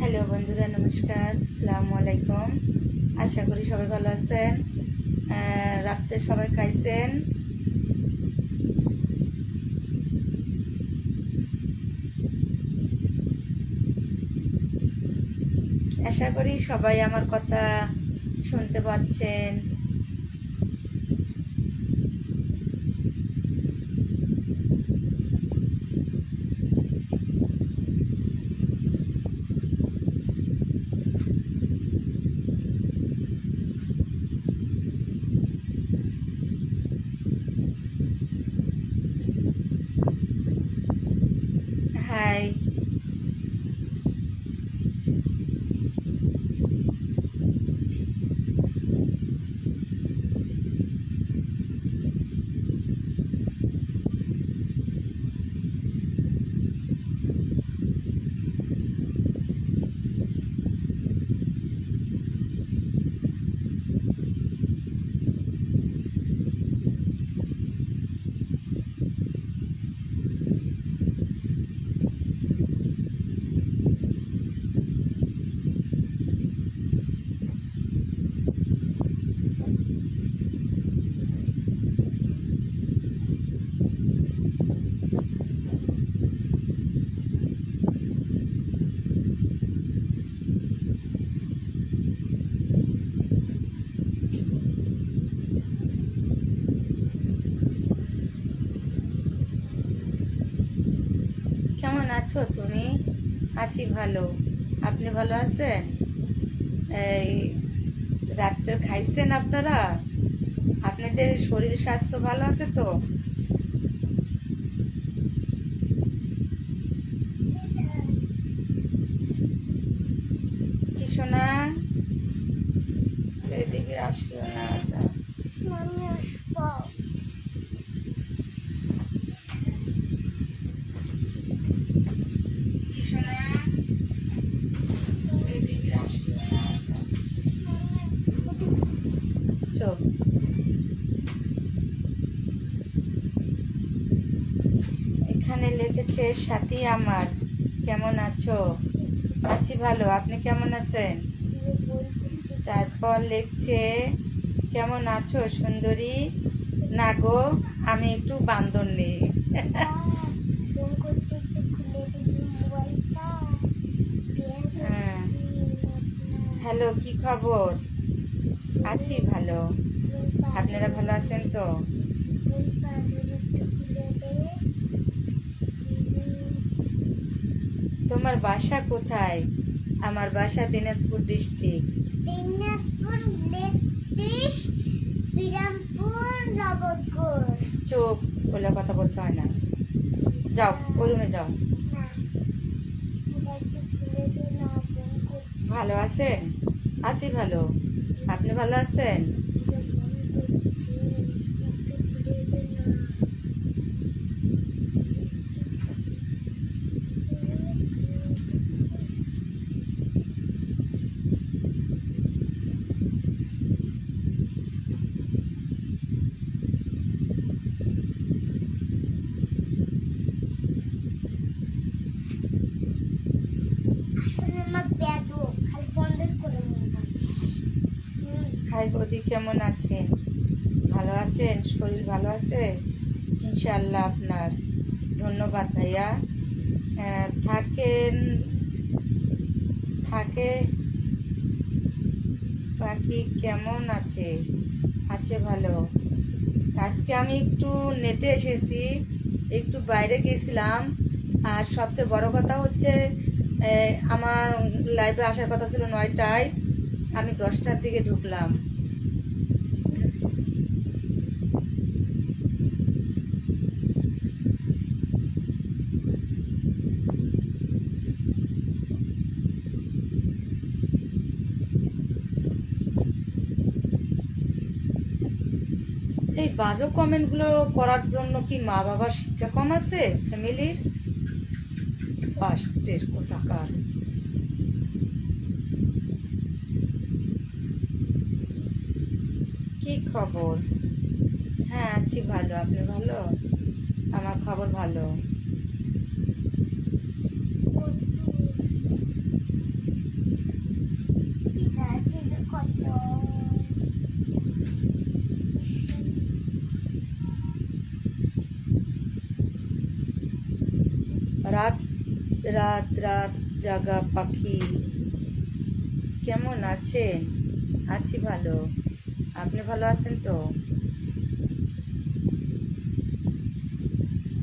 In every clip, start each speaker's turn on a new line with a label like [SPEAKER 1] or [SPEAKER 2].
[SPEAKER 1] Hello বন্ধুরা, নমস্কার, আসসালামু আলাইকুম। আশা করি সবাই ভালো আছেন। রাত্রে সবাই খাইছেন। আশা করি সবাই আমার কথা শুনতে পাচ্ছেন। হাই। কেমন আছো তুমি? আছি ভালো। আপনি ভালো আছেন? এই রাত্রে খাইছেন আপনারা? আপনাদের শরীর স্বাস্থ্য ভালো আছে তো? কি শোনা, এদিকে আসলো না। আচ্ছা, কি শোনা, এদিকে আসলো না। আচ্ছা, চুপ। এখানে লিখেছে সাথী আমার, কেমন আছো? আছি ভালো, আপনি কেমন আছেন? তারপর লিখছে কেমন আছো সুন্দরী? না গো, আমি একটু বান্দর নেই। হ্যাঁ। হ্যালো, কি খবর? আছি ভালো। আপনারা ভালো আছেন তো? তোমার বাসা কোথায়? আমার বাসা দিনাজপুর ডিস্ট্রিক্ট। চুপ, বলে কথা বলতে হয় না। যাও, ওই রুমে যাও। ভালো আছেন? আছি ভালো। আপনি ভালো আছেন? হাই বৌদি, কেমন আছেন? ভালো আছেন? শরীর ভালো আছে? ইনশাল্লাহ আপনার। ধন্যবাদ ভাইয়া। থাকেন থাকে পাখি কেমন আছে? আছে ভালো। আজকে আমি একটু নেটে এসেছি, একটু বাইরে গেছিলাম। আর সবচেয়ে বড় কথা হচ্ছে, আমার লাইভে আসার কথা ছিল 9টায়, আমি 10টার দিকে ঢুকলাম। এই বাজে কমেন্টগুলো করার জন্য কি মা বাবার শিক্ষা কম আছে ফ্যামিলির? পাস্টের কোথাকার। কি খবর? হ্যাঁ, আছি ভালো। আপনি ভালো? আমার খবর ভালো। রাত রাত রাত জাগা পাখি, কেমন আছেন? আছি ভালো। আপনি ভালো আছেন তো?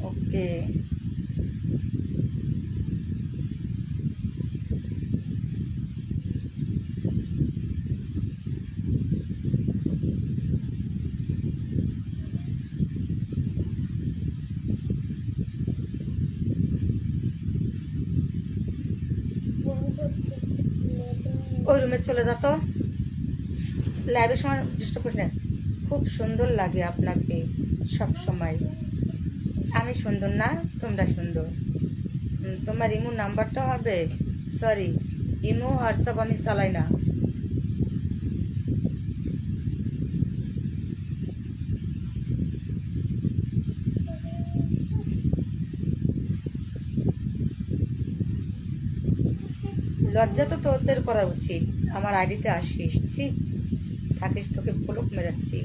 [SPEAKER 1] ওকে। ওই রুমে চলে যা তো, লাইভের সময় ডিস্টার্ব করিস না। খুব সুন্দর লাগে আপনাকে সব সময়। আমি সুন্দর না, তোমরা সুন্দর। তোমার ইমো নাম্বারটা হবে? সরি, ইমো হোয়াটসঅ্যাপ আমি চালাই না। লজ্জা তো তোদের করা উচিত, আমার আইডিতে আসিস, থাকিস, তোকে ব্লক মেরাচ্ছি।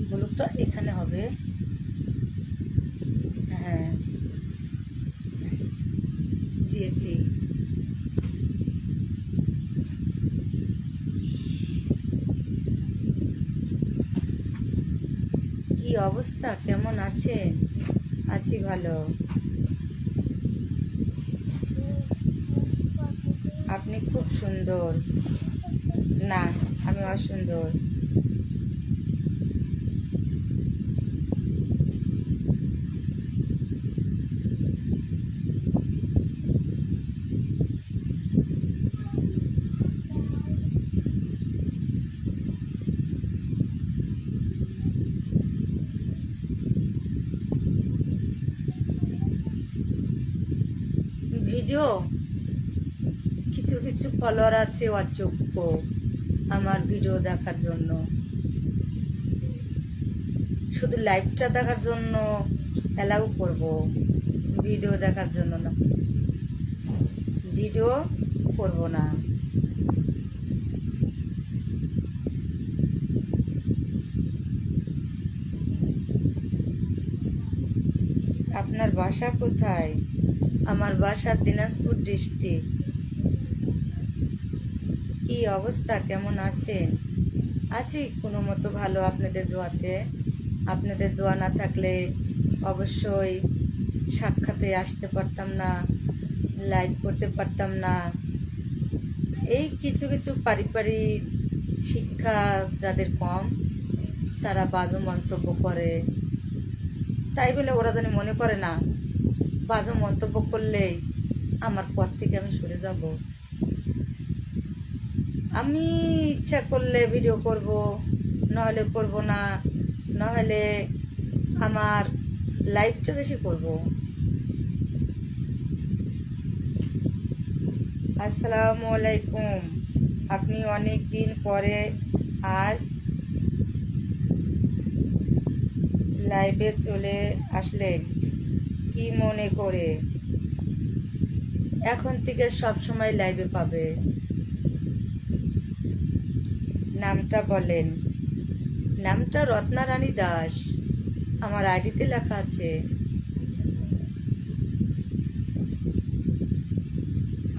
[SPEAKER 1] ব্লকটা এখানে হবে। হ্যাঁ, দিয়েছি। কি অবস্থা, কেমন আছেন? আছি ভালো। আপনি খুব সুন্দর। না, আমি অসুন্দর। ভিডিও কিছু কিছু ফলোয়ার আছে অযোগ্য আমার ভিডিও দেখার জন্য, শুধু লাইভটা দেখার জন্য অ্যালাউ করব, ভিডিও দেখার জন্য না। ভিডিও করব না। আপনার বাসা কোথায়? আমার বাসা দিনাজপুর ডিস্ট্রিক্ট। কি অবস্থা, কেমন আছেন? আছি কোনো মতো ভালো, আপনাদের দোয়াতে। আপনাদের দোয়া না থাকলে অবশ্যই সাক্ষাতে আসতে পারতাম না, লাইভ করতে পারতাম না। এই কিছু কিছু পারিবারিক শিক্ষা যাদের কম, তারা বাজে মন্তব্য করে, তাই বলে ওরা যেন মনে করে না বাজে মন্তব্য করলেই আমার পথ থেকে আমি সরে যাব। আমি ইচ্ছা করলে ভিডিও করব, নাহলে করব না, নাহলে আমার লাইভটা বেশি করব। আসসালামু আলাইকুম। আপনি অনেক দিন পরে আজ লাইভে চলে আসলেন, কি মনে করে? এখন থেকে সব সময় লাইভে পাবে। নামটা বলেন। নামটা রত্না রানী দাস, আমার আইডিতে লেখা আছে।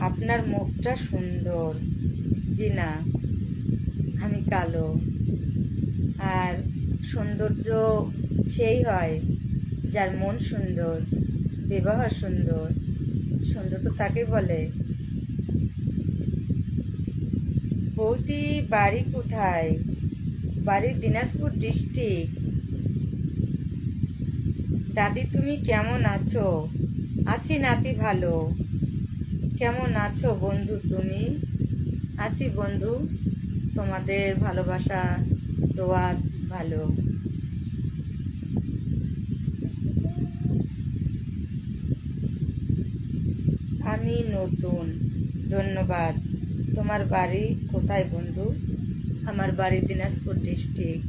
[SPEAKER 1] আপনার মুখটা সুন্দর। জি না, আমি কালো। আর সৌন্দর্য সেই হয় যার মন সুন্দর, ব্যবহার সুন্দর। সুন্দর তো তাকে বলে। বৌদি বাড়ি কোথায়? বাড়ি দিনাজপুর ডিস্ট্রিক্ট। দাদি তুমি কেমন আছো? আছি নাতি ভালো। কেমন আছো বন্ধু তুমি? আছি বন্ধু, তোমাদের ভালোবাসা দোয়া ভালো। আমি নতুন। ধন্যবাদ। তোমার বাড়ি কোথায় বন্ধু? আমার বাড়ি দিনাজপুর ডিস্ট্রিক্ট।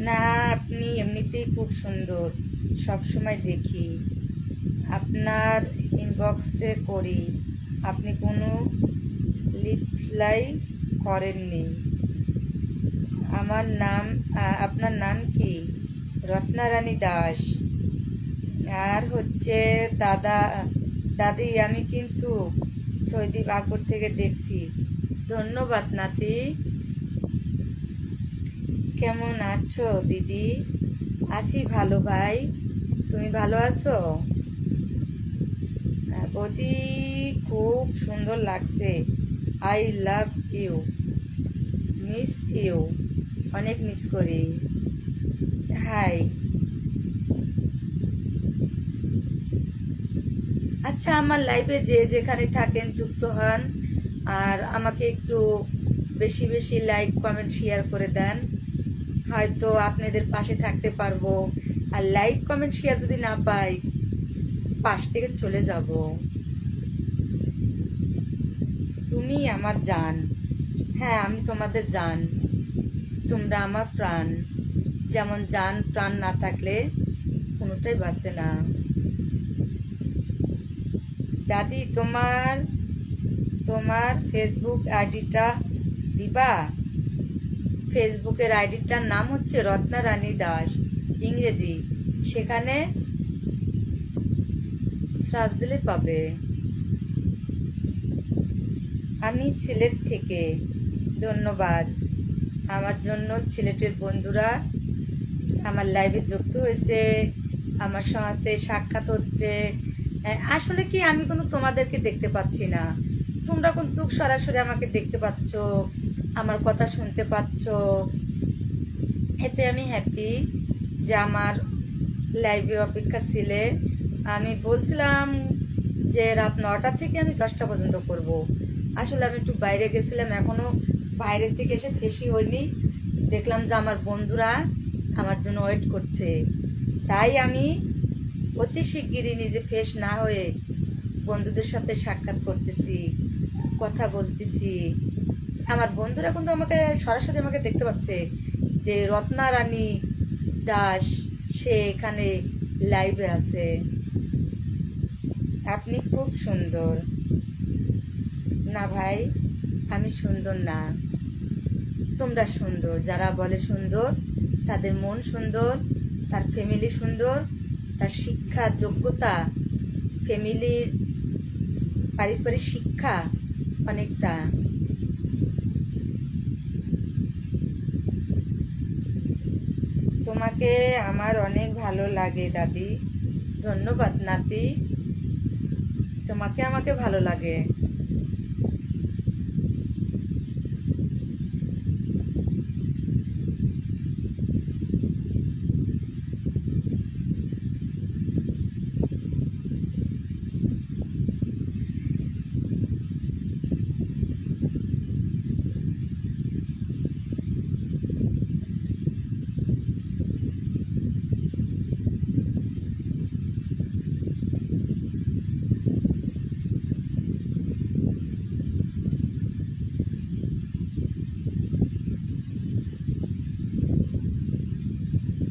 [SPEAKER 1] না, আপনি এমনিতেই খুব সুন্দর, সব সময় দেখি আপনার ইনবক্সে করি, আপনি কোনো রিপ্লাই করেননি। আমার নাম আপনার নাম কি? রত্নারানী দাস। আর হচ্ছে দাদা দাদি, আমি কিন্তু সৌদি আকবর থেকে দেখছি। ধন্যবাদ নাতি। কেমন আছো দিদি? আছি ভালো ভাই, তুমি ভালো আছো? বৌদি, খুব সুন্দর লাগছে। I love you, miss you, অনেক মিস করি। হাই। আচ্ছা, আমার লাইভে যে যেখানে থাকেন যুক্ত হন, আর আমাকে একটু বেশি বেশি লাইক কমেন্ট শেয়ার করে দেন, হয়তো আপনাদের পাশে থাকতে পারবো। আর লাইক কমেন্ট শেয়ার যদি না পাই, পাশ থেকে চলে যাব। তুমি আমার জান। হ্যাঁ, আমি তোমাদের জান, তোমরা আমার প্রাণ। যেমন জান প্রাণ না থাকলে কোনোটাই বাঁচে না। দাদি, তোমার তোমার ফেসবুক আইডিটা দিবা? ফেসবুকের আইডিটার নাম হচ্ছে রত্না রানী দাস, ইংরেজি। সেখানে সার্চ দিলে পাবে। আমি সিলেট থেকে। ধন্যবাদ। আমার জন্য সিলেটের বন্ধুরা আমার লাইভে যুক্ত হয়েছে, আমার সাথে সাক্ষাৎ হচ্ছে। আসলে কি, আমি কোনো তোমাদেরকে দেখতে পাচ্ছি না, তোমরা কিন্তু সরাসরি আমাকে দেখতে পাচ্ছ, আমার কথা শুনতে পাচ্ছ। এতে আমি হ্যাপি যে আমার লাইভে অপেক্ষা ছিলে। আমি বলছিলাম যে রাত 9টা থেকে আমি 10টা পর্যন্ত করব। আসলে আমি একটু বাইরে গেছিলাম, এখনও বাইরের থেকে এসে ফেসি হয়নি। দেখলাম যে আমার বন্ধুরা আমার জন্য ওয়েট করছে, তাই আমি অতি শিগগিরই নিজে ফ্রেশ না হয়ে বন্ধুদের সাথে সাক্ষাৎ করতেছি, কথা বলতেছি। আমার বন্ধুরা কিন্তু আমাকে সরাসরি আমাকে দেখতে পাচ্ছে যে রত্না রানী দাস সে এখানে লাইভে আছে। আপনি খুব সুন্দর। না ভাই, আমি সুন্দর না, তোমরা সুন্দর। যারা বলে সুন্দর, তাদের মন সুন্দর, তার ফ্যামিলি সুন্দর, তার শিক্ষা যোগ্যতা, ফ্যামিলির পারিবারিক শিক্ষা অনেকটা। তোমাকে আমার অনেক ভালো লাগে দাদি। ধন্যবাদ নাতি, তোমাকে আমাকে ভালো লাগে।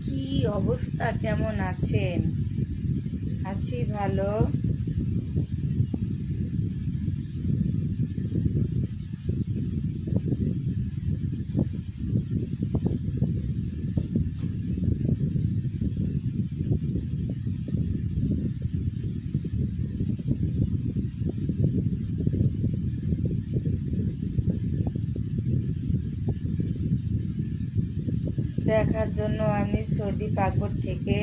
[SPEAKER 1] কি অবস্থা, কেমন আছেন? আছি ভালো। দেখার জন্য আমি সৌদি আকবর থেকে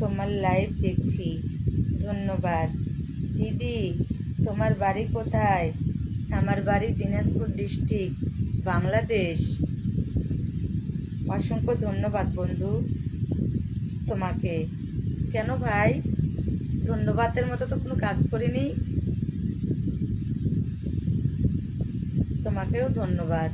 [SPEAKER 1] তোমার লাইভ দেখছি। ধন্যবাদ দিদি। তোমার বাড়ি কোথায়? আমার বাড়ি দিনাজপুর ডিস্ট্রিক্ট, বাংলাদেশ। অসংখ্য ধন্যবাদ বন্ধু তোমাকে। কেন ভাই, ধন্যবাদের মতো তো কোনো কাজ করিনি। তোমাকেও ধন্যবাদ।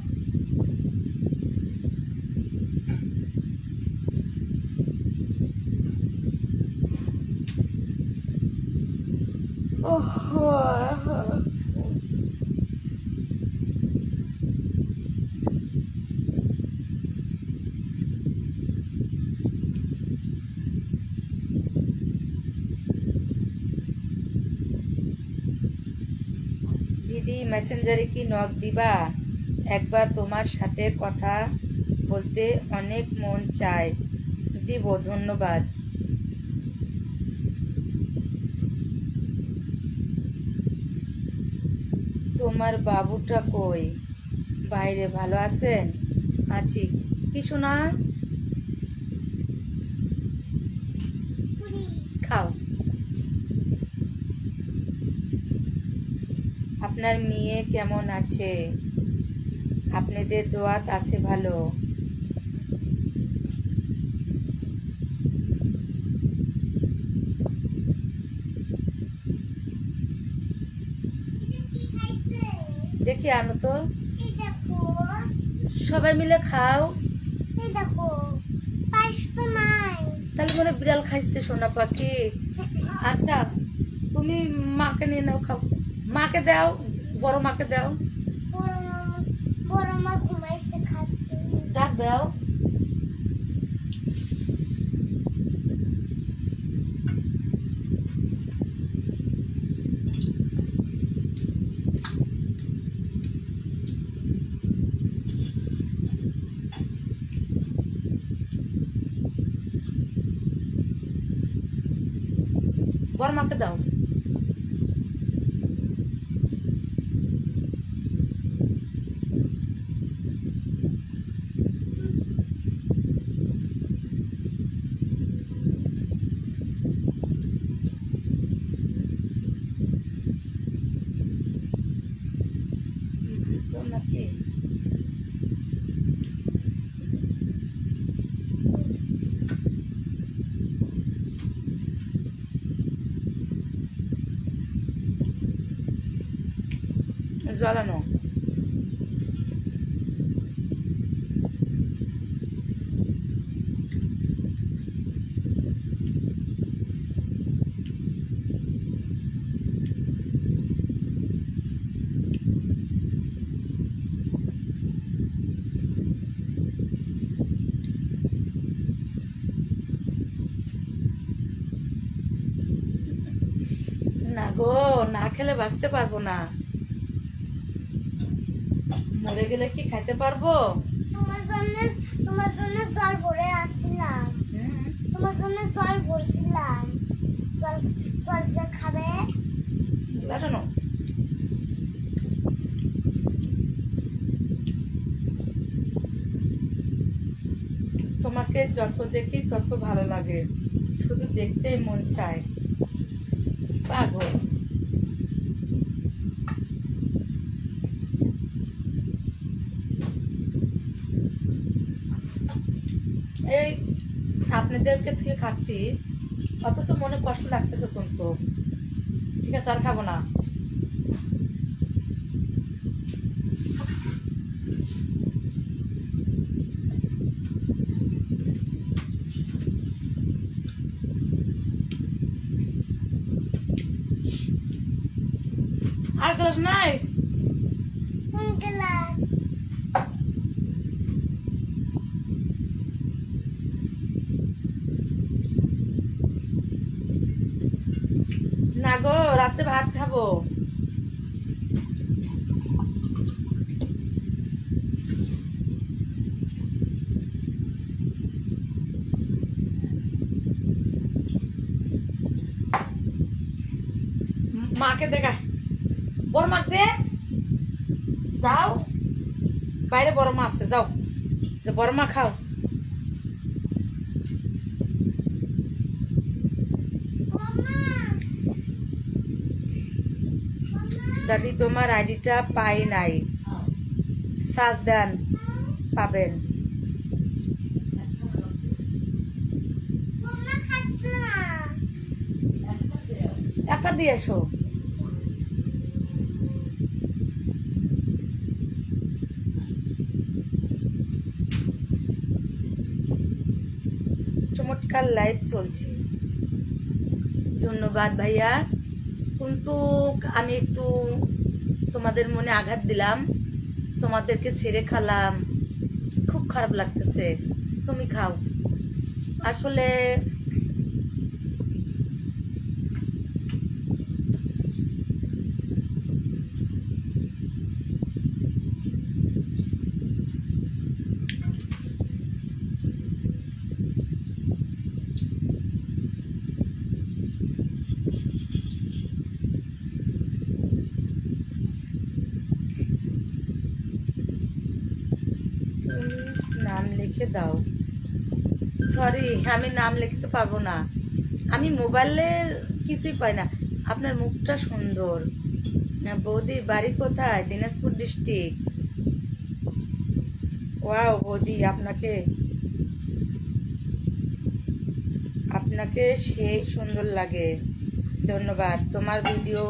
[SPEAKER 1] মেসেঞ্জারে কি নক দিবা? একবার তোমার সাথে কথা বলতে অনেক মন চায়। দিব, ধন্যবাদ। তোমার বাবুটা কই? বাইরে। ভালো আছেন? আছি। কি শোনা? খাও। আপনার মেয়ে কেমন আছে? আপনাদের দোয়াত আছে ভালো। দেখি আনো তো। সবাই মিলে খাও। তাহলে মনে হয় বিড়াল খাইছে সোনা পাখি। আচ্ছা, তুমি মাকে নিয়ে নাও, খাও। মাকে দাও, বড় মাকে দাও। ডাক দাও। বড় মাকে দাও। নাকি জ্বালানো? না গো, না খেলে বাঁচতে পারবো না। মরে গেলে কি খাইতে পারবো?
[SPEAKER 2] তোমার জন্য জল ভরে আসছিলাম। তোমার জন্য জল ভরছিলাম। জল জল যে খাবে।
[SPEAKER 1] লাটানো। তোমাকে যত দেখি তত ভালো লাগে, শুধু দেখতেই মন চায়। পাগল। এই আপনাদেরকে থুয়ে খাচ্ছি, অথচ মনে কষ্ট লাগতেছে কিন্তু। ঠিক আছে, আর খাবো না। আর গ্লাস নাই?
[SPEAKER 2] কোন গ্লাস?
[SPEAKER 1] না গো, রাতে ভাত খাবো। মাকে দেখায়, বড় মাকে দে। যাও, বাইরে বড় মা আছে, যাও। যে বড় মা খাও। দাদি, তোমার আইডিটা পাই নাই, সার্চ দেন, পাবেন।
[SPEAKER 2] মাম্মা খাচ্ছে না।
[SPEAKER 1] একটা দিয়ে এসো। চমৎকার লাইভ চলছে, ধন্যবাদ ভাইয়া। কিন্তু আমি একটু তোমাদের মনে আঘাত দিলাম, তোমাদেরকে ছেড়ে খালাম, খুব খারাপ লাগতেছে। তুমি খাও। আসলে তুমি নাম লিখে দাও। সরি, আমি নাম লিখতে পারবো না, আমি মোবাইলের কিছুই পাই না। আপনার মুখটা সুন্দর। না বৌদির বাড়ি কোথায়? দিনাজপুর ডিস্ট্রিক্ট। ওয়াও বৌদি, আপনাকে আপনাকে সেই সুন্দর লাগে। ধন্যবাদ, তোমার ভিডিও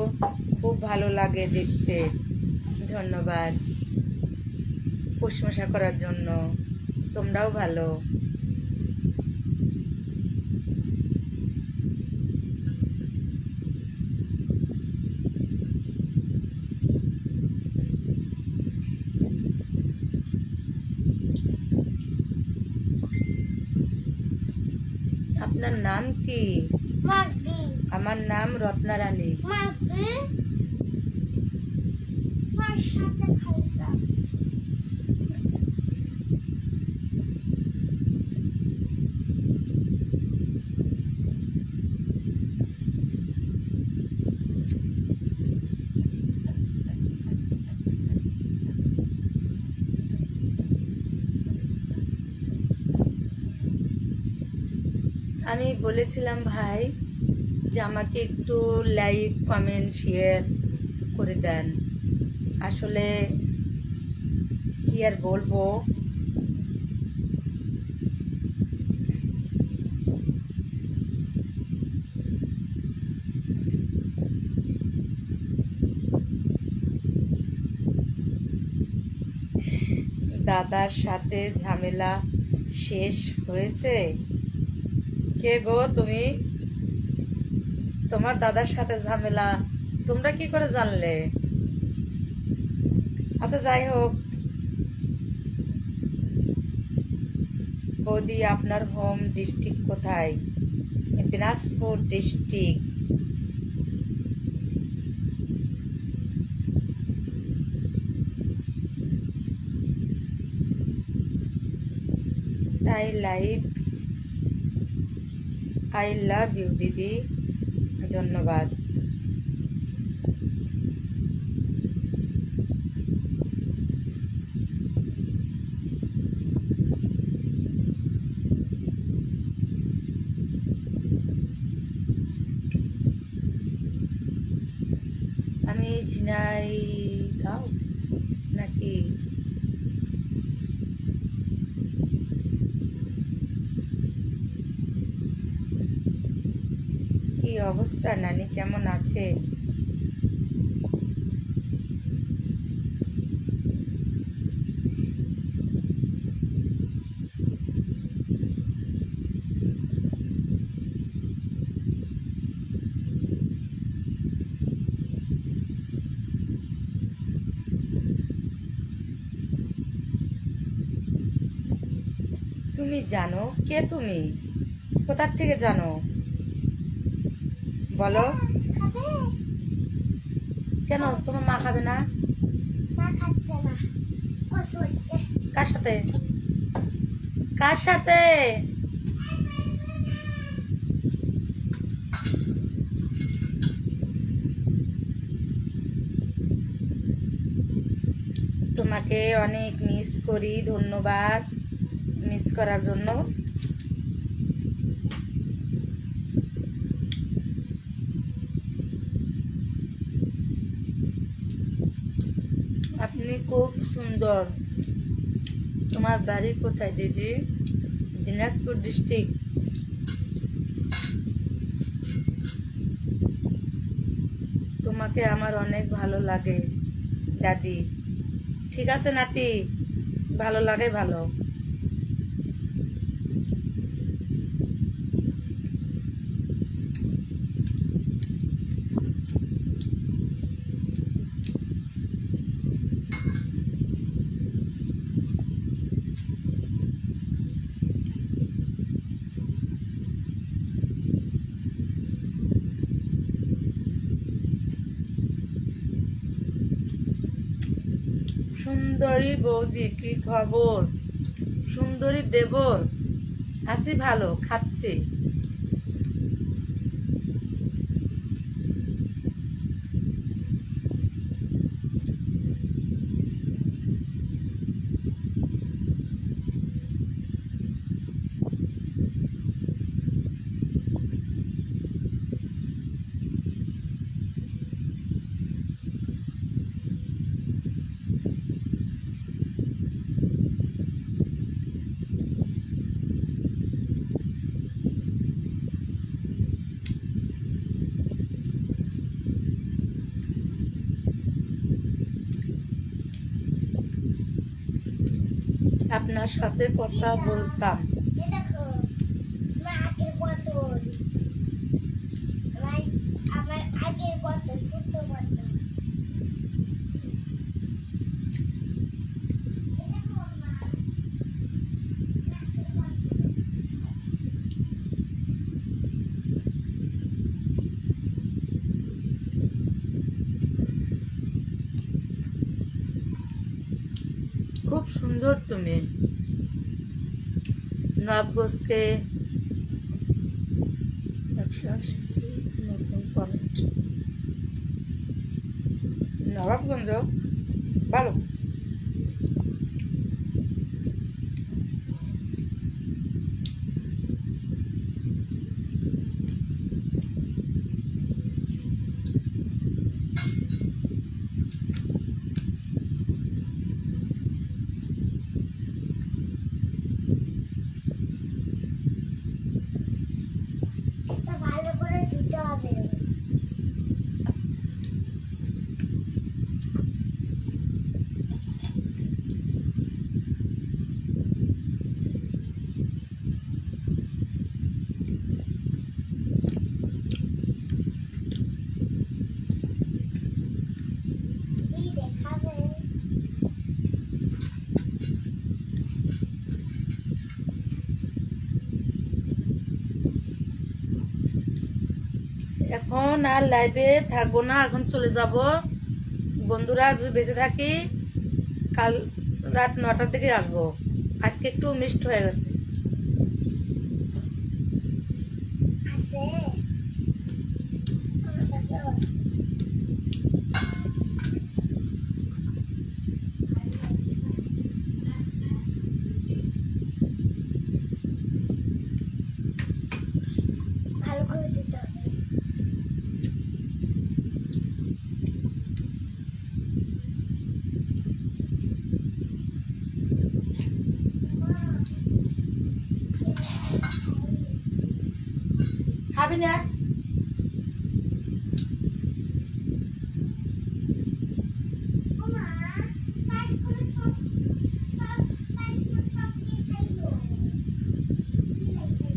[SPEAKER 1] খুব ভালো লাগে দেখতে। ধন্যবাদ প্রশংসা করার জন্য, তোমরাও ভালো। আপনার নাম কি?
[SPEAKER 2] মাগি
[SPEAKER 1] আমার নাম রত্নারানী।
[SPEAKER 2] মাগি মার সাথে খাইতাম।
[SPEAKER 1] আমি বলেছিলাম ভাই যে আমাকে একটু লাইক কমেন্ট শেয়ার করে দেন। আসলে কি আর বলবো, দাদার সাথে ঝামেলা শেষ হয়েছে। কে গো তুমি? তোমার দাদার সাথে ঝামেলা তোমরা কি করে জানলে? আচ্ছা যাই হোক, বৌদি আপনার হোম ডিস্ট্রিক্ট কোথায়? দিনাজপুর ডিস্ট্রিক্ট। তাই লাইভ। আই লাভ ইউ দিদি, ধন্যবাদ। আমি ঝিনাইগাঁও নাকি? কি অবস্থা নানি, কেমন আছে? তুমি জানো কে তুমি? কোথার থেকে জানো বলো?
[SPEAKER 2] খাবে?
[SPEAKER 1] কেন তোমার মা খাবে না?
[SPEAKER 2] মা খাচ্ছে না, কথা হচ্ছে।
[SPEAKER 1] কার সাথে? কার সাথে? তোমাকে অনেক মিস করি, ধন্যবাদ মিস করার জন্য। আপনি খুব সুন্দর। তোমার বাড়ি কোথায় দিদি? দিনাজপুর ডিস্ট্রিক্ট। তোমাকে আমার অনেক ভালো লাগে দাদি। ঠিক আছে নাতি, ভালো লাগে ভালো। সুন্দরী বৌদি কি খবর? সুন্দরী দেবর, আছি ভালো, খাচ্ছি। আপনার সাথে কথা বলতাম।
[SPEAKER 2] এই দেখো আমার আগের বোতল, আমার আমার আগের বোতল, ছোট্ট বোতল। এই দেখো মা, আগের বোতল।
[SPEAKER 1] খুব সুন্দর তুমি। নবগোজকে 180 নতুন কমেন্ট। নবাবগঞ্জ ভালো।
[SPEAKER 2] এটা ভালো করে ধুতে হবে। এই দেখাবে।
[SPEAKER 1] এখন আর লাইভে থাকবো না, এখন চলে যাব। বন্ধুরা যদি বেঁচে থাকি কাল রাত 9টার দিকে আসবো। আজকে একটু মিস্ট হয়ে গেছে।
[SPEAKER 2] আছে আমার কাছেও আছে। ভালো করে ধুতে হবে।
[SPEAKER 1] খাবি না?
[SPEAKER 2] ওমা, পাইপগুলো সব পাইপগুলো সব দিয়ে খাইলো। কি লাগছে?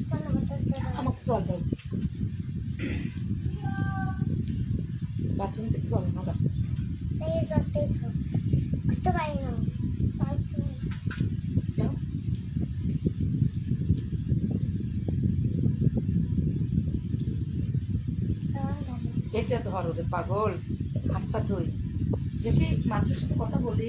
[SPEAKER 2] চলো বোতলটা দাও।
[SPEAKER 1] আমাকে জল দাও। বাথরুম থেকে জল না দাও।
[SPEAKER 2] এই জলটাই খাও। খুঁজতে পারি না।
[SPEAKER 1] দাও। এটা ধর ওরে পাগল, হাতটা ধুই। দেখি মানুষের সাথে কথা বলি।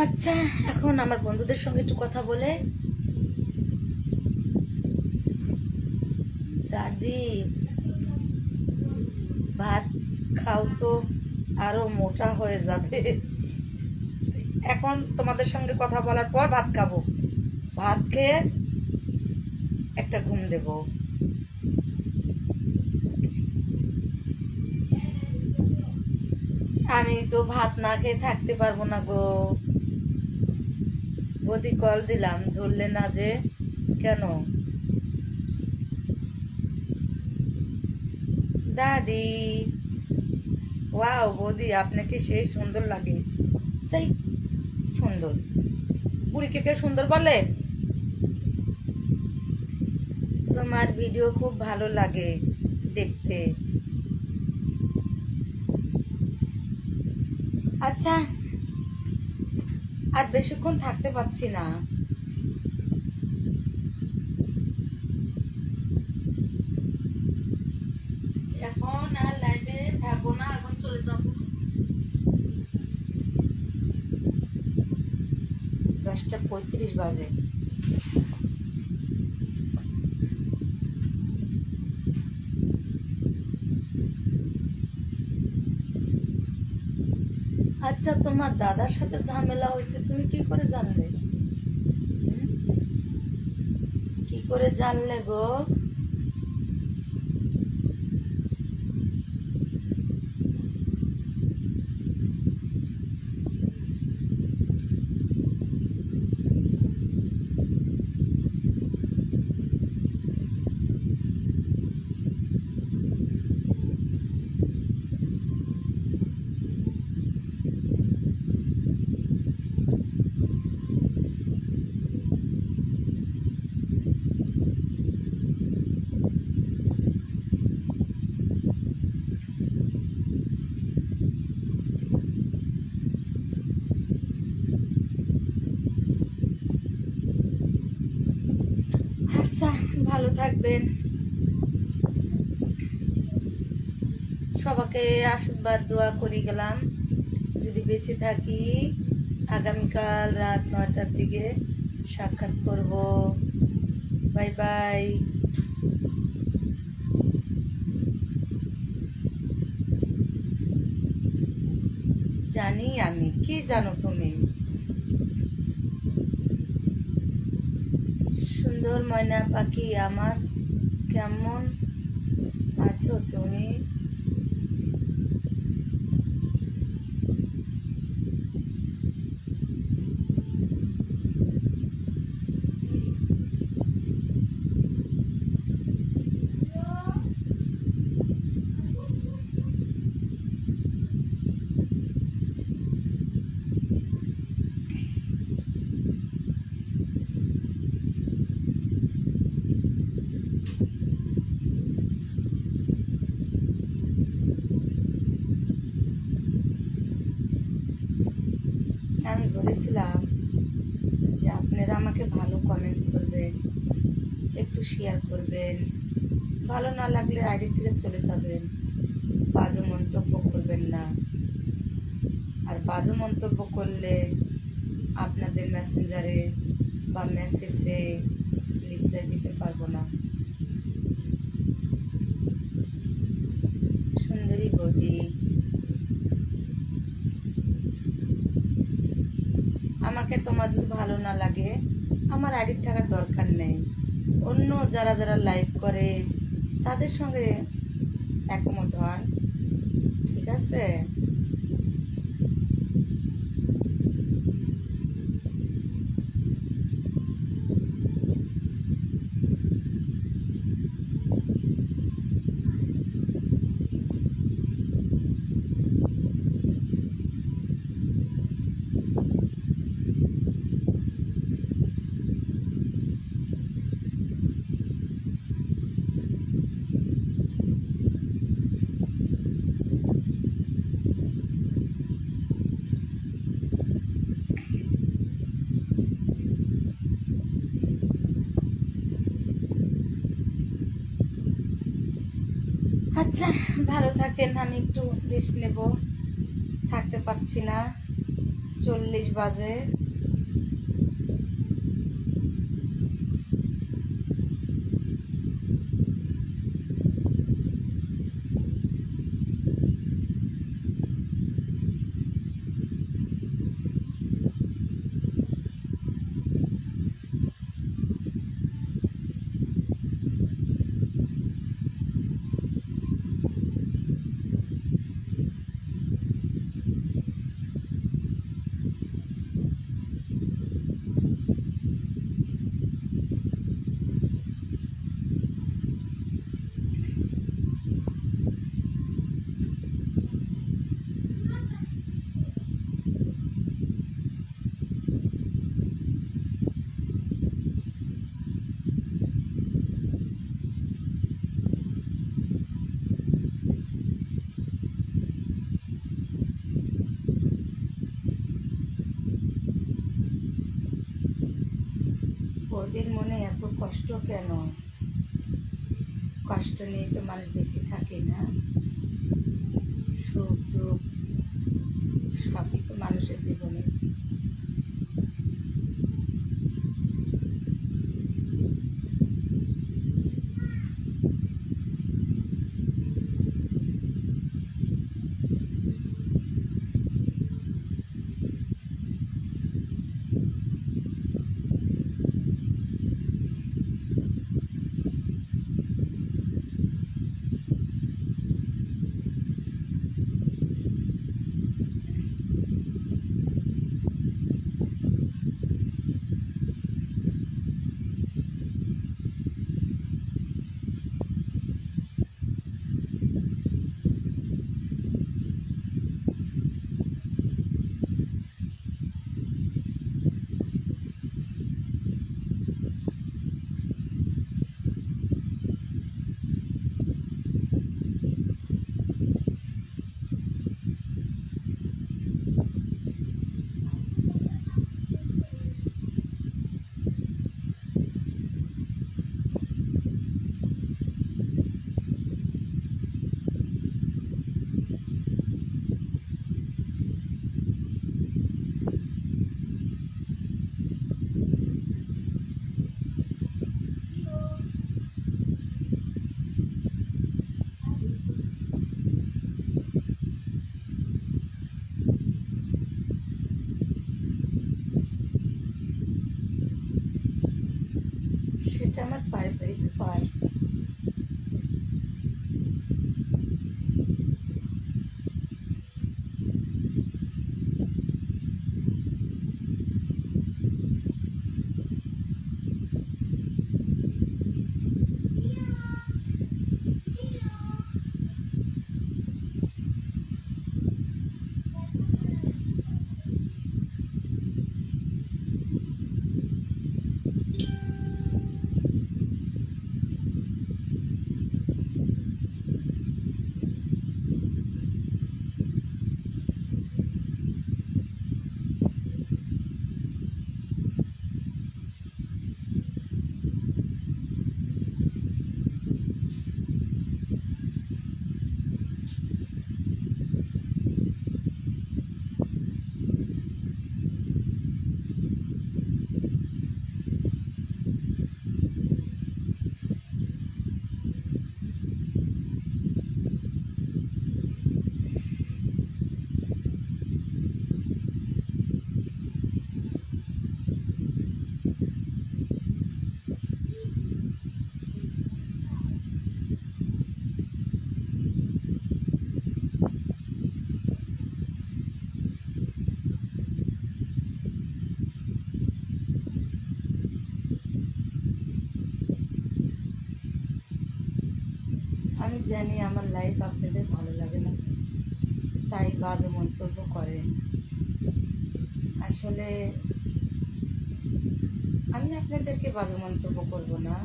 [SPEAKER 1] আচ্ছা, এখন আমার বন্ধুদের সঙ্গে একটু কথা বলে। দাদি, ভাত খাও তো, আরো মোটা হয়ে যাবে। এখন তোমাদের সঙ্গে কথা বলার পর ভাত খাবো। ভাত খেয়ে একটা ঘুম দেব। আমি তো ভাত না খেয়ে থাকতে পারবো না গো। বৌদি কল দিলাম, ধরলে না যে, কেন? দাদি, ওয়াও বৌদি, আপনাকে সেই সুন্দর লাগে। সেই সুন্দর, বুড়িকে কে সুন্দর বলে? তোমার ভিডিও খুব ভালো লাগে দেখতে। আচ্ছা, আর বেশিক্ষণ থাকতে পারছি না। এখন আর লাইভে থাকবো না, এখন চলে যাবো। 10:35 বাজে। আচ্ছা, তোমার দাদার সাথে ঝামেলা হয়েছে, তুমি কি করে জানলে? হুম? কি করে জানলে গো? আচ্ছা, ভালো থাকবেন। সবাইকে আশীর্বাদ দোয়া করি গেলাম, যদি বেঁচে থাকি আগামীকাল রাত 9টার দিকে সাক্ষাৎ করব। Bye bye. জানি আমি, কি জানো তুমি? সুন্দর ময়না পাখি আমার, কেমন আছো তুমি? আমি বলেছিলাম যে আপনারা আমাকে ভালো কমেন্ট করবেন, একটু শেয়ার করবেন, ভালো না লাগলে আইডি থেকে চলে যাবেন, বাজে মন্তব্য করবেন না। আর বাজে মন্তব্য করলে আপনাদের মেসেঞ্জারে বা মেসেজে রিপ্লাই দিতে পারবো না। সুন্দরী বৌদি, আমাকে তোমার যদি ভালো না লাগে আমার আইডি থাকার দরকার নেই। অন্য যারা যারা লাইভ করে তাদের সঙ্গে একমত হন, ঠিক আছে? আচ্ছা, ভালো থাকেন। আমি একটু রেস্ট নেব, থাকতে পারছি না। 10:40 বাজে। ওদের মনে এত কষ্ট কেন? কষ্ট নিয়ে তো মানুষ বেশি থাকে না। সুখ দুঃখ সবই তো মানুষের জীবনে। সেটা আমার পারিবারিক ব্যাপার। আমি জানি আমার লাইফ আপনাদের ভালো লাগে না, তাই বাজে মন্তব্য করেন। আসলে আমি আপনাদেরকে বাজে মন্তব্য করব না,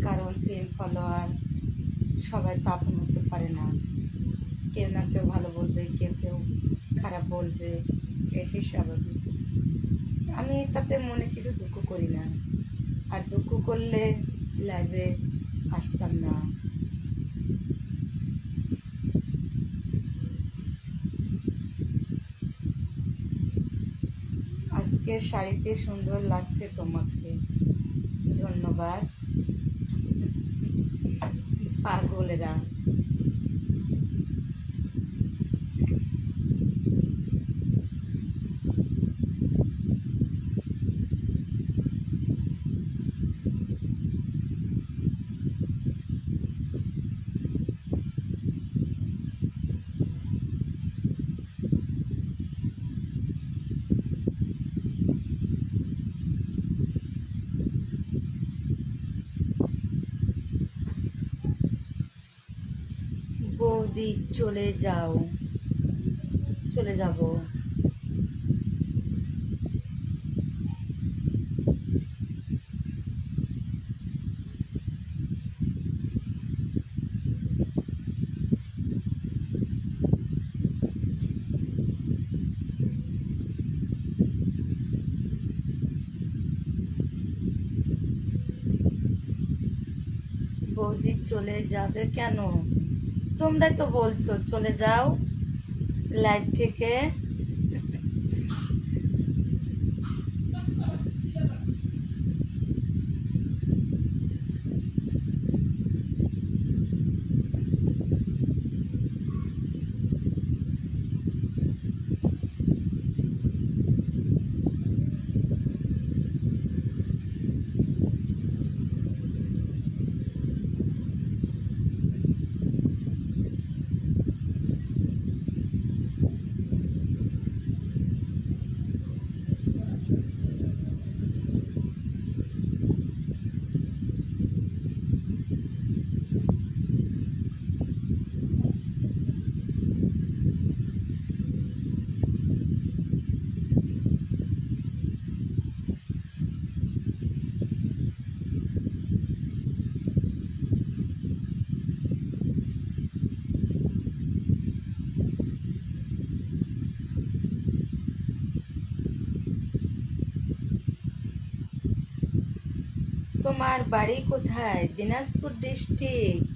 [SPEAKER 1] কারণ ফেম ফলোয়ার সবাই তো আপন হতে পারে না। কেউ না কেউ ভালো বলবে, কেউ কেউ খারাপ বলবে, এটাই স্বাভাবিক। আমি তাতে মনে কিছু দুঃখ করি না, আর দুঃখ করলে লাইভে আসতাম না। আজকের শাড়িতে সুন্দর লাগছে তোমাকে, ধন্যবাদ। পাগলেরা। বৌদি চলে যাও, চলে যাব। বৌদি চলে যাবে কেন? তোমরাই তো বলছো চলে যাও লাইভ থেকে। তোমার বাড়ি কোথায়? দিনাজপুর ডিস্ট্রিক্ট।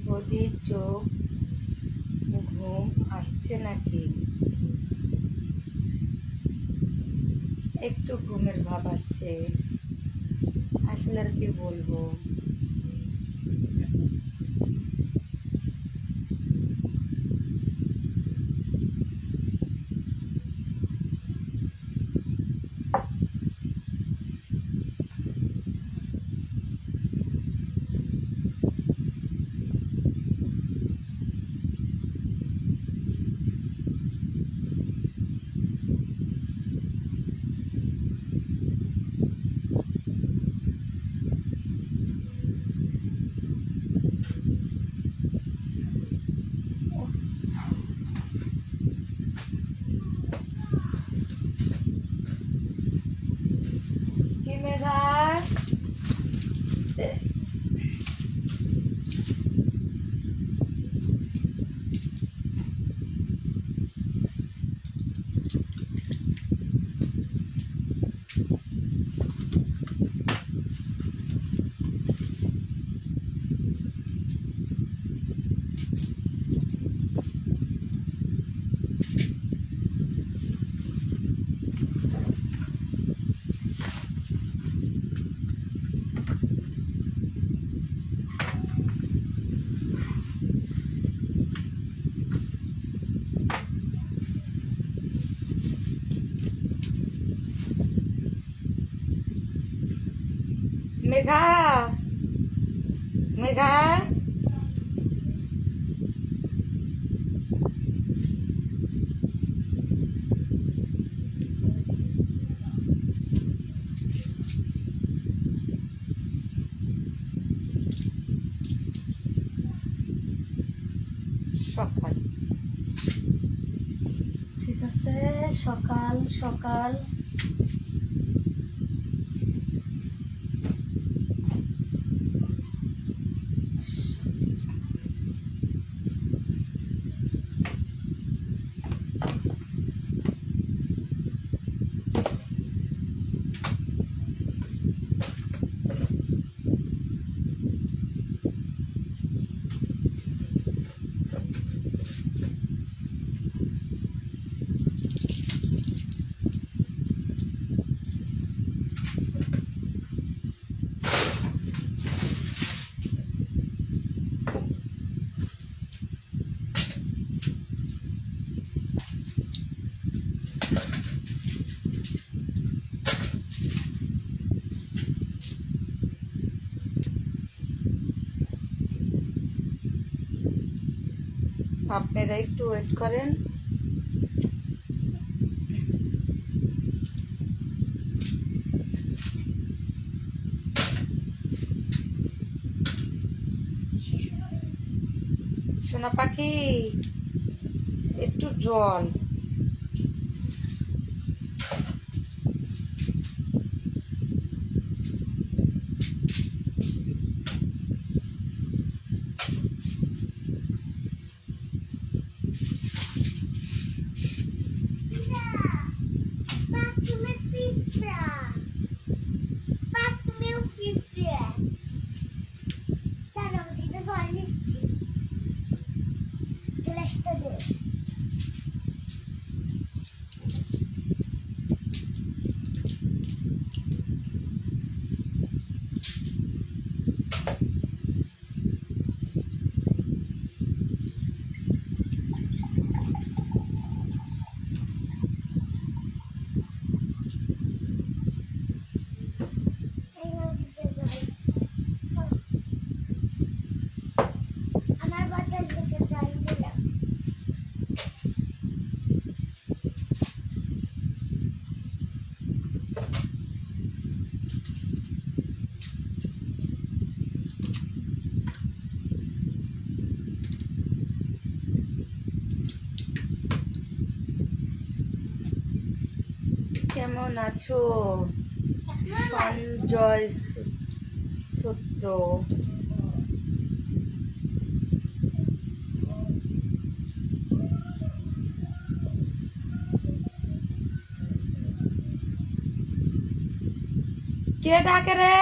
[SPEAKER 1] বৌদির চোখ ঘুম আসছে নাকি? একটু ঘুমের ভাব আসছে, আসলে আর কি বলবো। কি মেঘা? মেঘা, মেঘা, সকাল, ঠিক আছে, সকাল সকাল। আপনারা একটু ওয়েট করেন। সোনা পাখি, একটু জল।
[SPEAKER 2] বাথরুমের পিঁপড়া, বাথরুমেও পিঁপড়ে। দাঁড়াও, দিদা জল নিচ্ছি, গ্লাসটা দে। এই নাও দিদা জল। আমার বাচ্চার দিকে জল দিলাম।
[SPEAKER 1] কেমন আছো সঞ্জয় সূত্র? কে ডাকে রে?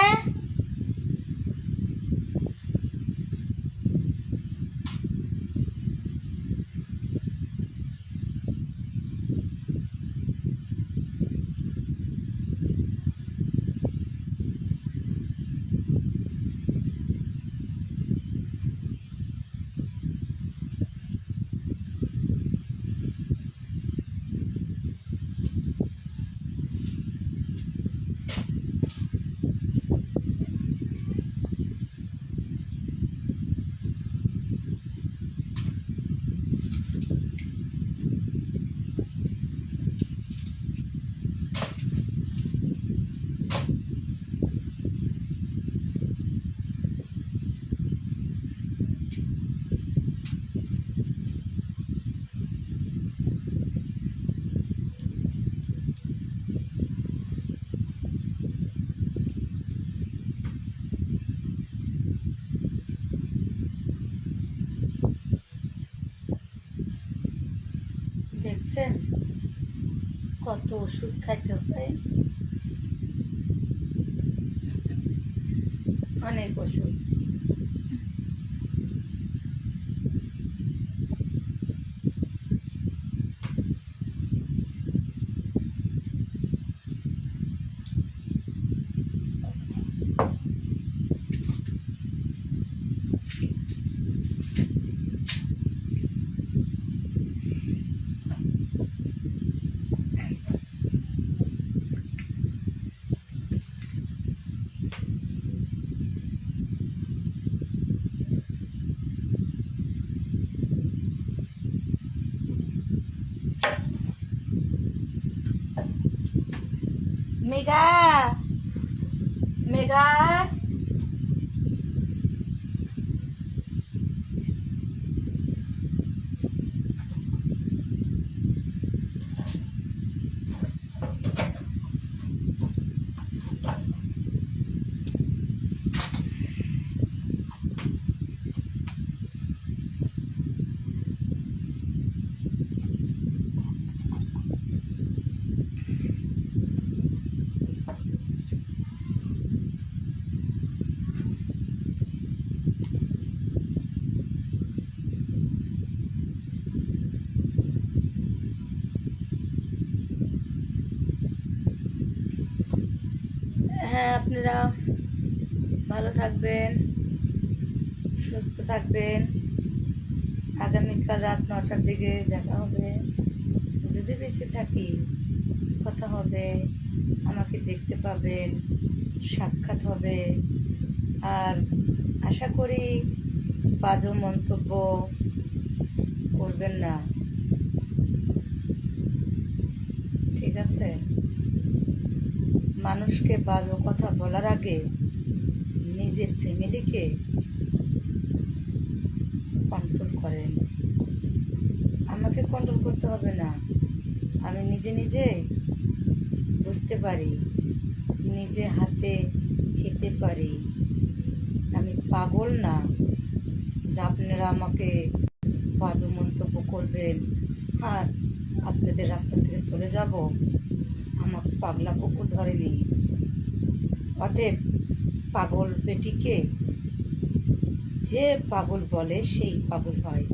[SPEAKER 1] দেখছেন কত ওষুধ খাইতে হয়, অনেক ওষুধ। মেঘা, মেঘা, হ্যাঁ আপনারা ভালো থাকবেন, সুস্থ থাকবেন। আগামীকাল রাত 9টার দিকে দেখা হবে, যদি বেঁচে থাকি কথা হবে, আমাকে দেখতে পাবেন, সাক্ষাৎ হবে। আর আশা করি বাজে মন্তব্য করবেন না, ঠিক আছে? মানুষকে বাজে কথা বলার আগে নিজের ফ্যামিলিকে কন্ট্রোল করেন। আমাকে কন্ট্রোল করতে হবে না, আমি নিজে নিজে বুঝতে পারি, নিজে হাতে খেতে পারি। আমি পাগল না যে আপনারা আমাকে বাজে মন্তব্য করবেন আর আপনাদের রাস্তা থেকে চলে যাব। আমাকে পাগলা কুকুর ধরেনি। অতএব পাগল বেটিকে যে পাগল বলে সেই পাগল হয়।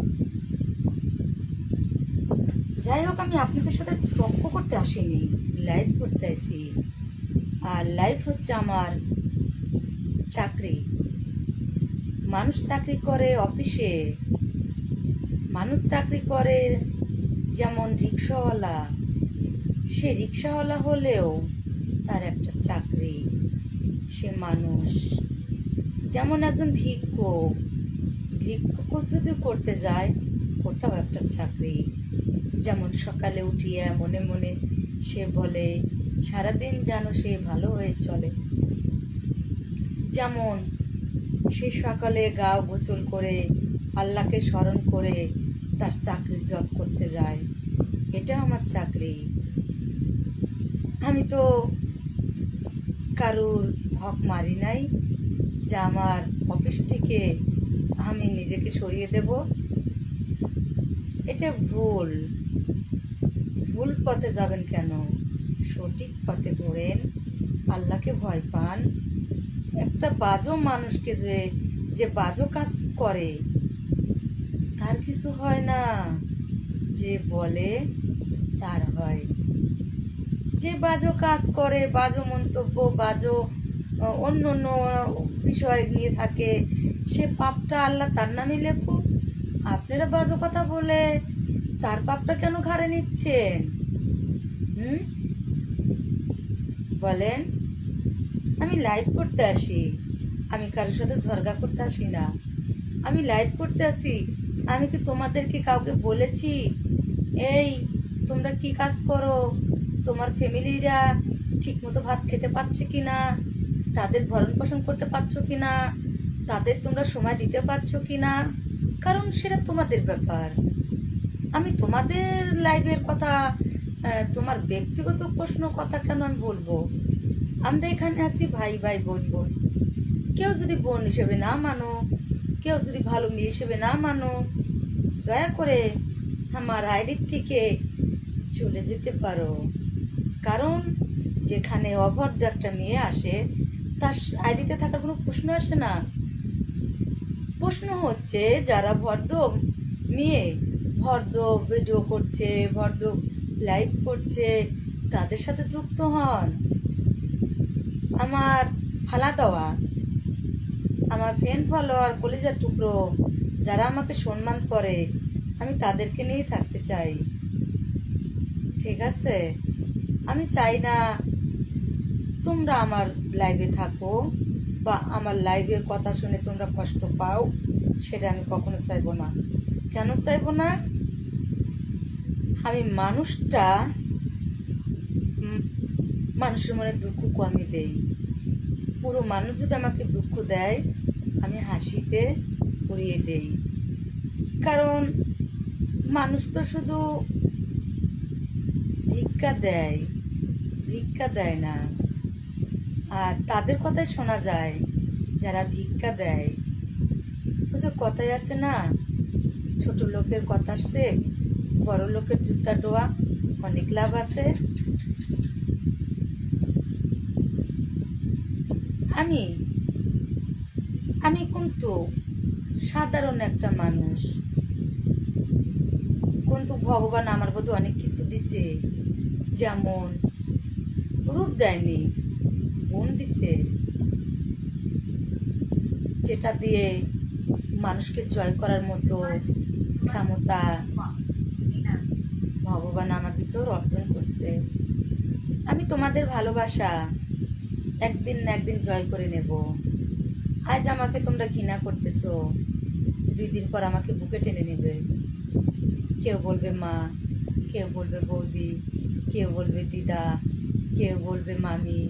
[SPEAKER 1] যাই হোক, আমি আপনাদের সাথে তর্ক করতে আসিনি, লাইভ করতে আসি। আর লাইভ হচ্ছে আমার চাকরি। মানুষ চাকরি করে অফিসে, মানুষ চাকরি করে যেমন রিক্সাওয়ালা, সে রিক্সাওয়ালা হলেও তার একটা চাকরি, সে মানুষ। যেমন একজন ভিক্ষুক, ভিক্ষুক যদি করতে যায় ওটাও একটা চাকরি। যেমন সকালে উঠিয়ে মনে মনে সে বলে সারাদিন যেন সে ভালো হয়ে চলে, যেমন সে সকালে গা গোসল করে আল্লাহকে স্মরণ করে তার চাকরির জব করতে যায়, এটা আমার চাকরি। আমি তো কারুর হক মারি নাই যে আমার অফিস থেকে আমি নিজেকে সরিয়ে দেব। এটা ভুল, ভুল পথে যাবেন কেন? সঠিক পথে ঘোরেন, আল্লাহকে ভয় পান। একটা বাজো মানুষকে যে বাজো কাজ করে তার কিছু হয় না, যে বলে তার হয়। যে বাজো কাজ করে, বাজো মন্তব্য, বাজো অন্য অন্য বিষয় নিয়ে থাকে, সে পাপটা আল্লাহ তার নামে লেখুক। আপনারা বাজো কথা বলে তার পাপটা কেন ঘাড়ে নিচ্ছেন? বলেন। আমি লাইভ করতে আসি, আমি কারোর সাথে ঝগড়া করতে আসি না। আমি লাইভ করতে আসি। আমি কি তোমাদেরকে কাউকে বলেছি এই তোমরা কি কাজ করো, তোমার ফ্যামিলিরা ঠিকমতো ভাত খেতে পারছে কিনা, তাদের ভরণ পোষণ করতে পারছো কিনা, তাদের তোমরা সময় দিতে পারছো কিনা? কারণ সেটা তোমাদের ব্যাপার। আমি তোমাদের লাইভের কথা, তোমার ব্যক্তিগত প্রশ্ন কথা কেন আমি বলবো? আমরা এখানে আছি ভাই ভাই বোন বোন। কেউ যদি বোন হিসেবে না মানো, কেউ যদি ভালো মেয়ে হিসেবে না মানো, দয়া করে আমার আইডির থেকে চলে যেতে পারো। কারণ যেখানে অভদ্র একটা মেয়ে আসে তার আইডিতে থাকার কোনো প্রশ্ন আসে না। প্রশ্ন হচ্ছে যারা ভদ্র মেয়ে, ভদ্র ভিডিও করছে, ভদ্র লাইভ করছে, তাদের সাথে যুক্ত হন। আমার ফালা দেওয়া, আমার ফ্রেন্ড ফলোয়ার, কলিজার টুকরো যারা আমাকে সম্মান করে, আমি তাদেরকে নিয়েই থাকতে চাই, ঠিক আছে? আমি চাই না তোমরা আমার লাইভে থাকো বা আমার লাইভের কথা শুনে তোমরা কষ্ট পাও, সেটা আমি কখনো চাইবো না। কেন চাইবো না? আমি মানুষটা, মানুষের মনে দুঃখ আমি দেই। পুরো মানুষ যদি আমাকে দুঃখ দেয় আমি হাসিতে উড়িয়ে দেই। কারণ মানুষ তো শুধু ভিক্ষা দেয়, ভিক্ষা দেয় না। আর তাদের কথাই শোনা যায় যারা ভিক্ষা দেয়। যে কথাই আছে না, ছোট লোকের কথা আসছে বড় লোকের জুতা ডোয়া, অনেক লাভ আছে। আমি আমি কিন্তু সাধারণ একটা মানুষ, কিন্তু ভগবান আমার প্রতি অনেক কিছু দিছে। যেমন রূপ দেয়নি, গুণ দিছে, যেটা দিয়ে মানুষকে জয় করার মতো ক্ষমতা ভগবান আমাদেরকেও অর্জন করছে। আমি তোমাদের ভালোবাসা একদিন না একদিন জয় করে নেব। আজ আমাকে তোমরা ঘৃণা করতেছো, 2 দিন পর আমাকে বুকে টেনে নেবে। কেউ বলবে মা, কেউ বলবে বৌদি, কেউ বলবে দিদা, কেউ বলবে মামি,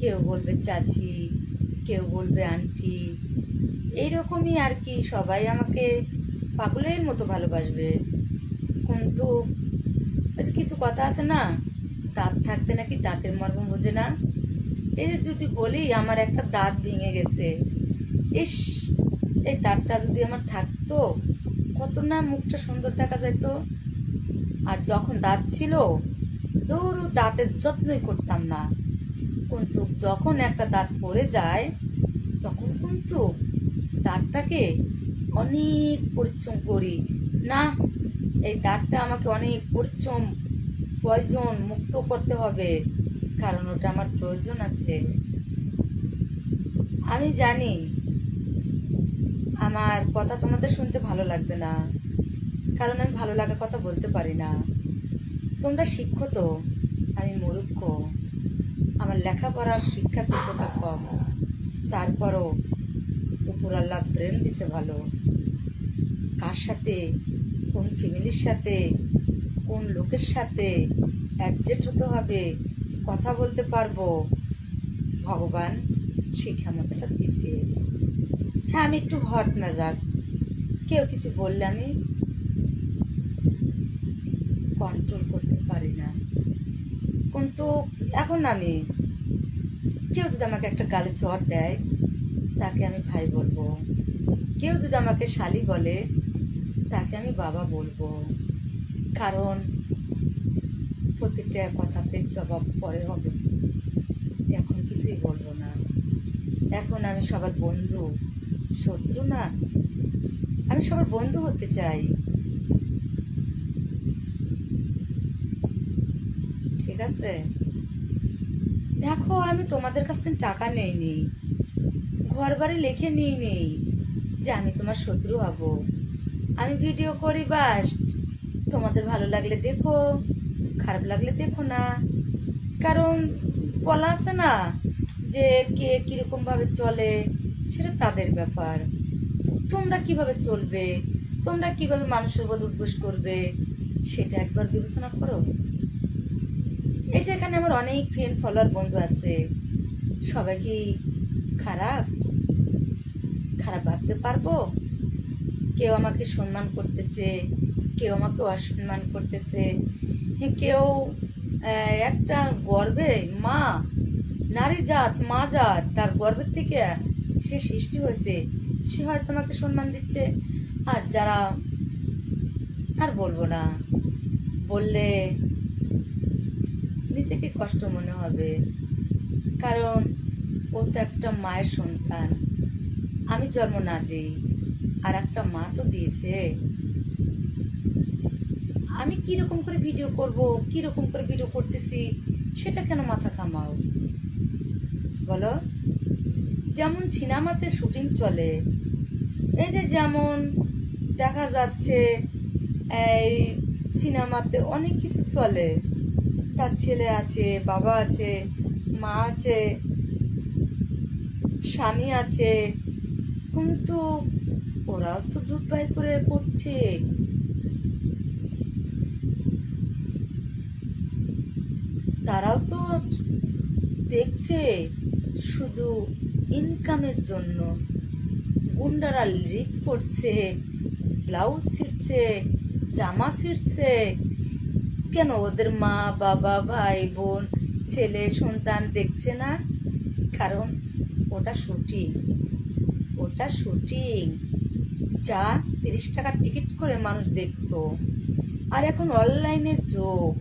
[SPEAKER 1] কেউ বলবে চাচি, কেউ বলবে আন্টি। এইরকমই আর কি, সবাই আমাকে পাগলের মতো ভালোবাসবে। কিন্তু ওই যে কিছু কথা আছে না, দাঁত থাকতে নাকি দাঁতের মর্ম বোঝে না। এই যে যদি বলি আমার একটা দাঁত ভেঙে গেছে, ইস, এই দাঁতটা যদি আমার থাকতো কত না মুখটা সুন্দর দেখা যেত। আর যখন দাঁত ছিল দৌড় দাঁতের যত্নই করতাম না, কিন্তু যখন একটা দাঁত পড়ে যায় তখন কিন্তু দাঁতটাকে অনেক পরিশ্রম করি। না, এই দাঁতটা আমাকে অনেক পরিশ্রম প্রয়োজন মুক্ত করতে হবে, কারণ ওটা আমার প্রয়োজন আছে। আমি জানি আমার কথা তোমাদের শুনতে ভালো লাগবে না, কারণ আমি ভালো লাগার কথা বলতে পারি না। তোমরা শিক্ষো তো, আমি মূর্খ, আমার লেখাপড়ার শিক্ষা যোগ্যতা কম, তারপরও উপর আল্লাহ ব্রেন দিছে ভালো। কার সাথে, কোন ফ্যামিলির সাথে, কোন লোকের সাথে অ্যাডজাস্ট হতে হবে, কথা বলতে পারবো, ভগবান সেই ক্ষমতাটা দিছে। হ্যাঁ, আমি একটু হট মেজাজ, কেউ কিছু বললে আমি কন্ট্রোল করতে পারি না। কিন্তু এখন আমি, কেউ যদি আমাকে একটা গালে চড় দেয় তাকে আমি ভাই বলবো, কেউ যদি আমাকে শালি বলে তাকে আমি বাবা বলবো, কারণ প্রতিটা কথাতে জবাব পরে হবে। এখন কিছুই বলবো না, এখন আমি সবার বন্ধু, শত্রু না, আমি সবার বন্ধু হতে চাই। ঠিক আছে, দেখো আমি তোমাদের কাছ থেকে টাকা নেইনি, ঘর বাড়ি লিখে নিই যে আমি তোমার শত্রু হব। আমি ভিডিও করি বাস, তোমাদের ভালো লাগলে দেখো, খারাপ লাগলে দেখো না। কারণ বলা আছে না যে কে কিরকম ভাবে চলে সেটা তাদের ব্যাপার। তোমরা কিভাবে চলবে, তোমরা কিভাবে মানুষের বোধ উদ্বোস করবে সেটা একবার বিবেচনা করো। এই যে এখানে আমার অনেক ফ্রেন্ড ফলোয়ার বন্ধু আছে, সবাই কি খারাপ খারাপ ভাবতে পারবো? কেউ আমাকে সম্মান করতেছে, কেউ আমাকে অসম্মান করতেছে, কেউ একটা গর্বে মা, নারী জাত, মা জাত, তার গর্বের থেকে সে সৃষ্টি হয়েছে, সে হয়তো আমাকে সম্মান দিচ্ছে। আর যারা, আর বলবো না, বললে নিজেকে কষ্ট মনে হবে, কারণ ও তো একটা মায়ের সন্তান, আমি জন্ম না দিই আর একটা মা তো দিয়েছে। আমি কিরকম করে ভিডিও করব, কিরকম করে ভিডিও করতেছি সেটা কেন মাথা কামাও বলো? যেমন সিনেমাতে শুটিং চলে, এই যে যেমন দেখা যাচ্ছে এই সিনেমাতে অনেক কিছু চলে, তার ছেলে আছে, বাবা আছে, মা আছে, স্বামী আছে, কিন্তু ওরাও তো দুধ বাই করে করছে। তারাও তো দেখছে শুধু ইনকামের জন্য। গুন্ডারা লিড করছে, ব্লাউজ ছিঁড়ছে, জামা ছিঁড়ছে, কেন ওদের মা বাবা ভাই বোন ছেলে সন্তান দেখছে না? কারণ ওটা শুটিং, ওটা শুটিং যা 30 টাকার টিকিট করে মানুষ দেখতো। আর এখন অনলাইনের যুগ,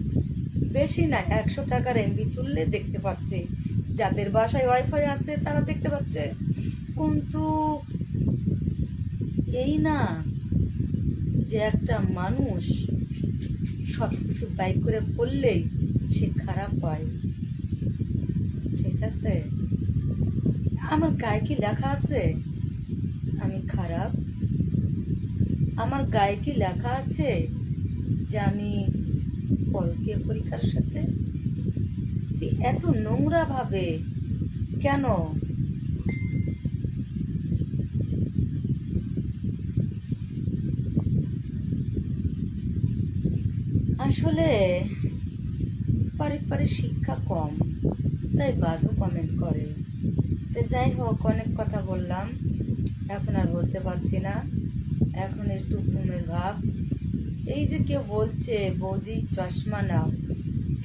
[SPEAKER 1] বেশি না 100 টাকার এমবি তুললে দেখতে পাচ্ছে, যাদের বাসায় ওয়াইফাই আছে তারা দেখতে পাচ্ছে। কিন্তু এই না যে একটা মানুষ সব কিছু বাইক করে করলেই সে খারাপ হয়। ঠিক আছে, আমার গায়ে কি লেখা আছে আমি খারাপ? আমার গায়ে কি লেখা আছে যে আমি পরকীয়া পরিকার সাথে? এত নোংরা ভাবে কেন? আসলে পারিবারিক শিক্ষা কম, তাই বাজু কমেন্ট করে। তো যাই হোক, অনেক কথা বললাম, এখন আর বলতে পারছি না, এখন একটু ঘুমের ভাব। এই যে কেউ বলছে বৌদি চশমা নাও,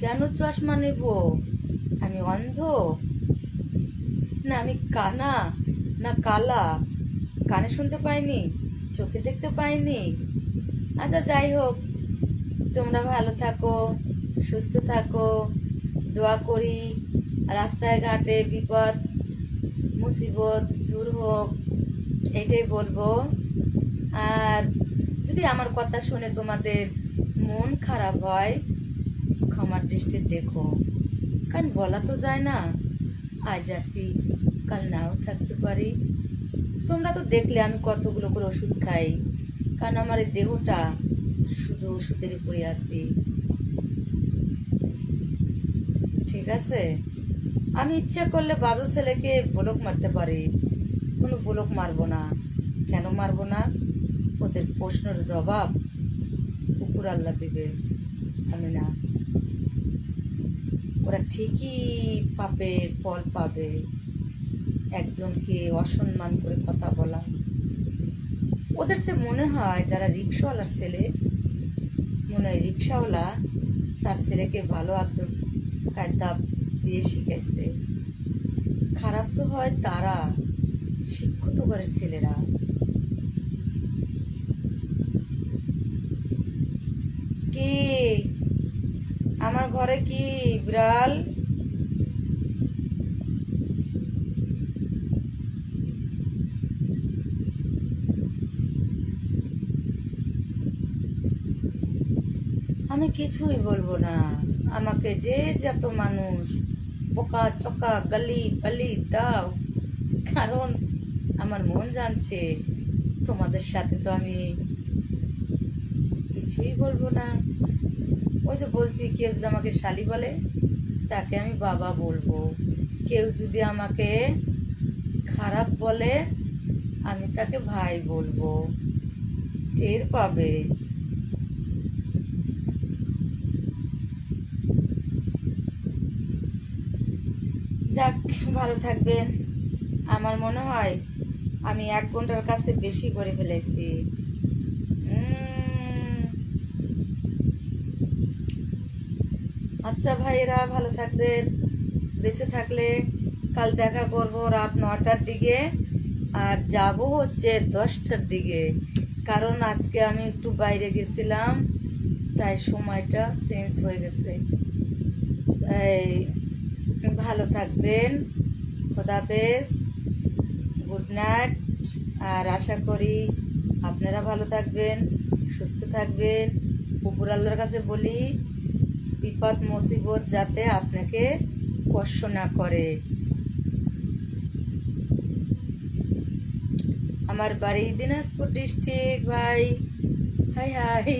[SPEAKER 1] কেন চশমা নেব? আমি অন্ধ? না আমি কানা, না কালা? কানে শুনতে পাইনি, চোখে দেখতে পাইনি? আচ্ছা যাই হোক, তোমরা ভালো থাকো, সুস্থ থাকো, দোয়া করি রাস্তায় ঘাটে বিপদ মুসিবত দূর হোক, এটাই বলবো। আর যদি আমার কথা শুনে তোমাদের মন খারাপ হয়, ক্ষমার দৃষ্টি দেখো, কারণ বলা তো যায় না, আজ আসি কাল নাও থাকতে পারি। তোমরা তো দেখলে আমি কতগুলো করে ওষুধ খাই, কারণ আমার এই দেহটা শুধু ওষুধের উপরে আছি। ঠিক আছে, আমি ইচ্ছা করলে বাজু ছেলেকে ব্লক মারতে পারি, কোনো ব্লক মারবো না। কেন মারবো না? ওদের প্রশ্নের জবাব উপর আল্লাহ দিবে, আমি না। ওরা ঠিকই পাপের ফল পাবে। একজনকে অসম্মান করে কথা বলা, ওদের সে মনে হয় যারা রিক্সাওয়ালার ছেলে, মনে হয় রিক্সাওয়ালা তার ছেলেকে ভালো আদর কায়দা দিয়ে শিখাইছে। খারাপ তো হয় তারা, শিক্ষিত ঘরের ছেলেরা। কি আমার ঘরে কি বিড়াল? আমি কিছুই বলবো না। আমাকে যে যত মানুষ বোকা চোকা গালি পালি দাও, কারণ আমার মন জানছে তোমাদের সাথে তো আমি কিছুই বলবো না। ওই যে বলছি, কেউ যদি আমাকে শালি বলে তাকে আমি বাবা বলবো, কেউ যদি আমাকে খারাপ বলে আমি তাকে ভাই বলবো, টের পাবে। যাক, ভালো থাকবেন। আমার মনে হয় আমি 1 ঘন্টার কাছে বেশি করে ফেলেছি। আচ্ছা ভাইয়েরা, ভালো থাকবেন। বেঁচে থাকলে কাল দেখা করব রাত 9টার দিকে, আর যাব হচ্ছে 10টার দিকে, কারণ আজকে আমি একটু বাইরে গেছিলাম, তাই সময়টা চেঞ্জ হয়ে গেছে। এই ভালো থাকবেন, খোদা হাফেজ, গুড নাইট। আর আশা করি আপনারা ভালো থাকবেন, সুস্থ থাকবেন। উপর আল্লাহর কাছে বলি বিপদ মুসিবত যাতে আপনাকে স্পর্শ না করে। আমার বাড়ি দিনাজপুর ডিস্ট্রিক্ট ভাই। High high.